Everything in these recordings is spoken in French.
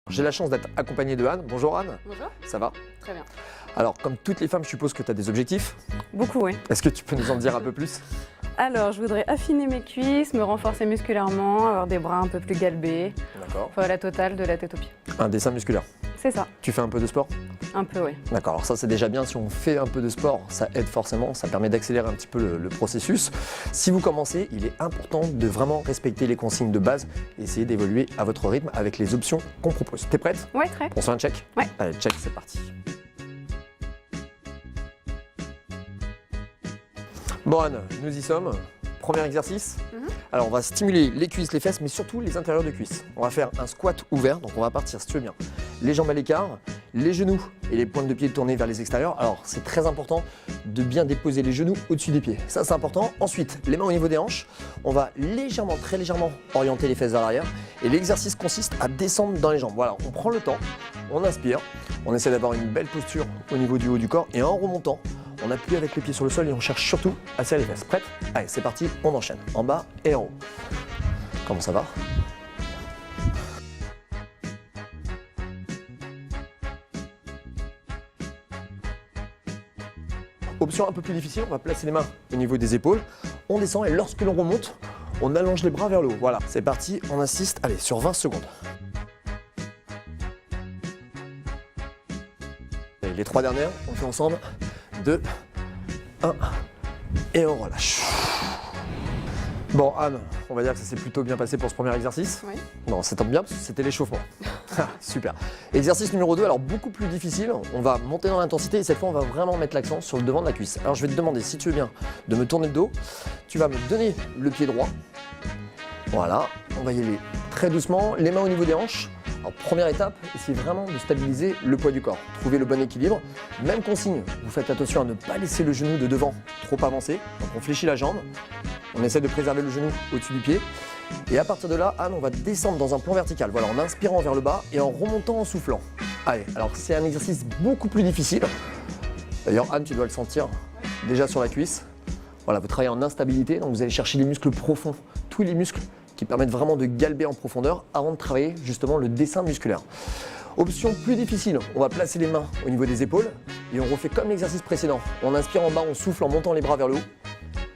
J'ai la chance d'être accompagné de Anne. Bonjour Anne. Bonjour. Ça va? Très bien. Alors, comme toutes les femmes, je suppose que tu as des objectifs. Beaucoup, oui. Est-ce que tu peux nous en dire un peu plus? Alors, je voudrais affiner mes cuisses, me renforcer musculairement, avoir des bras un peu plus galbés. D'accord. Enfin, la totale de la tête aux pieds. Un dessin musculaire. C'est ça. Tu fais un peu de sport? Un peu, oui. D'accord, alors ça c'est déjà bien, si on fait un peu de sport, ça aide forcément, ça permet d'accélérer un petit peu le processus. Si vous commencez, il est important de vraiment respecter les consignes de base et essayer d'évoluer à votre rythme avec les options qu'on propose. T'es prête? Ouais, très. On se fait un check? Ouais. Allez, check, c'est parti. Bon Anne, nous y sommes. Premier exercice. Alors on va stimuler les cuisses, les fesses, mais surtout les intérieurs de cuisses. On va faire un squat ouvert, donc on va partir, si tu veux bien, les jambes à l'écart, les genoux et les pointes de pied tournés vers les extérieurs. Alors c'est très important de bien déposer les genoux au-dessus des pieds. Ça c'est important. Ensuite, les mains au niveau des hanches. On va légèrement, très légèrement orienter les fesses vers l'arrière. Et l'exercice consiste à descendre dans les jambes. Voilà, on prend le temps, on inspire, on essaie d'avoir une belle posture au niveau du haut du corps et en remontant, on appuie avec les pieds sur le sol et on cherche surtout à serrer les fesses. Prête? Allez, c'est parti, on enchaîne. En bas et en haut. Comment ça va? Option un peu plus difficile, on va placer les mains au niveau des épaules. On descend et lorsque l'on remonte, on allonge les bras vers le haut. Voilà, c'est parti, on insiste. Allez, sur 20 secondes. Et les 3 dernières, on fait ensemble. 2, 1 et on relâche. Bon Anne, on va dire que ça s'est plutôt bien passé pour ce premier exercice. Oui. Bon, ça tombe bien parce que c'était l'échauffement. Super. Exercice numéro 2, alors beaucoup plus difficile. On va monter dans l'intensité et cette fois on va vraiment mettre l'accent sur le devant de la cuisse. Alors je vais te demander, si tu veux bien, de me tourner le dos. Tu vas me donner le pied droit. Voilà, on va y aller très doucement, les mains au niveau des hanches. Alors première étape, essayez vraiment de stabiliser le poids du corps. Trouvez le bon équilibre. Même consigne, vous faites attention à ne pas laisser le genou de devant trop avancé. Donc on fléchit la jambe, on essaie de préserver le genou au-dessus du pied. Et à partir de là, Anne, on va descendre dans un plan vertical. Voilà, en inspirant vers le bas et en remontant en soufflant. Allez, alors c'est un exercice beaucoup plus difficile. D'ailleurs, Anne, tu dois le sentir déjà sur la cuisse. Voilà, vous travaillez en instabilité, donc vous allez chercher les muscles profonds, tous les muscles qui permettent vraiment de galber en profondeur avant de travailler justement le dessin musculaire. Option plus difficile, on va placer les mains au niveau des épaules et on refait comme l'exercice précédent. On inspire en bas, on souffle en montant les bras vers le haut.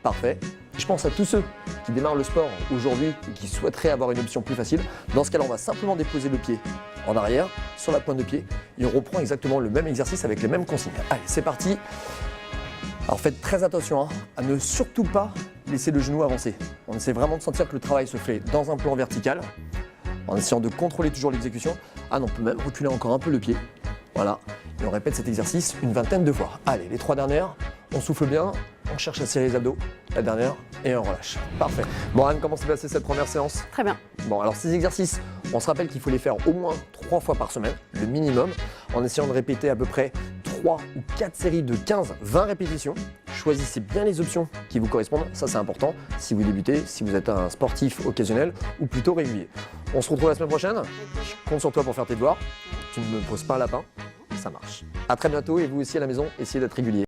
Parfait. Je pense à tous ceux qui démarrent le sport aujourd'hui et qui souhaiteraient avoir une option plus facile. Dans ce cas-là, on va simplement déposer le pied en arrière sur la pointe de pied et on reprend exactement le même exercice avec les mêmes consignes. Allez, c'est parti. Alors faites très attention à ne surtout pas laisser le genou avancer. On essaie vraiment de sentir que le travail se fait dans un plan vertical, en essayant de contrôler toujours l'exécution. Ah non, on peut même reculer encore un peu le pied. Voilà, et on répète cet exercice une vingtaine de fois. Allez, les 3 dernières, on souffle bien, on cherche à serrer les abdos, la dernière, et on relâche. Parfait. Bon Anne, comment s'est passée cette première séance? Très bien. Bon, alors ces exercices, on se rappelle qu'il faut les faire au moins 3 fois par semaine, le minimum, en essayant de répéter à peu près 3 ou 4 séries de 15-20 répétitions. Choisissez bien les options qui vous correspondent, ça c'est important, si vous débutez, si vous êtes un sportif occasionnel ou plutôt régulier. On se retrouve la semaine prochaine, je compte sur toi pour faire tes devoirs, tu ne me poses pas un lapin, ça marche. A très bientôt et vous aussi à la maison, essayez d'être régulier.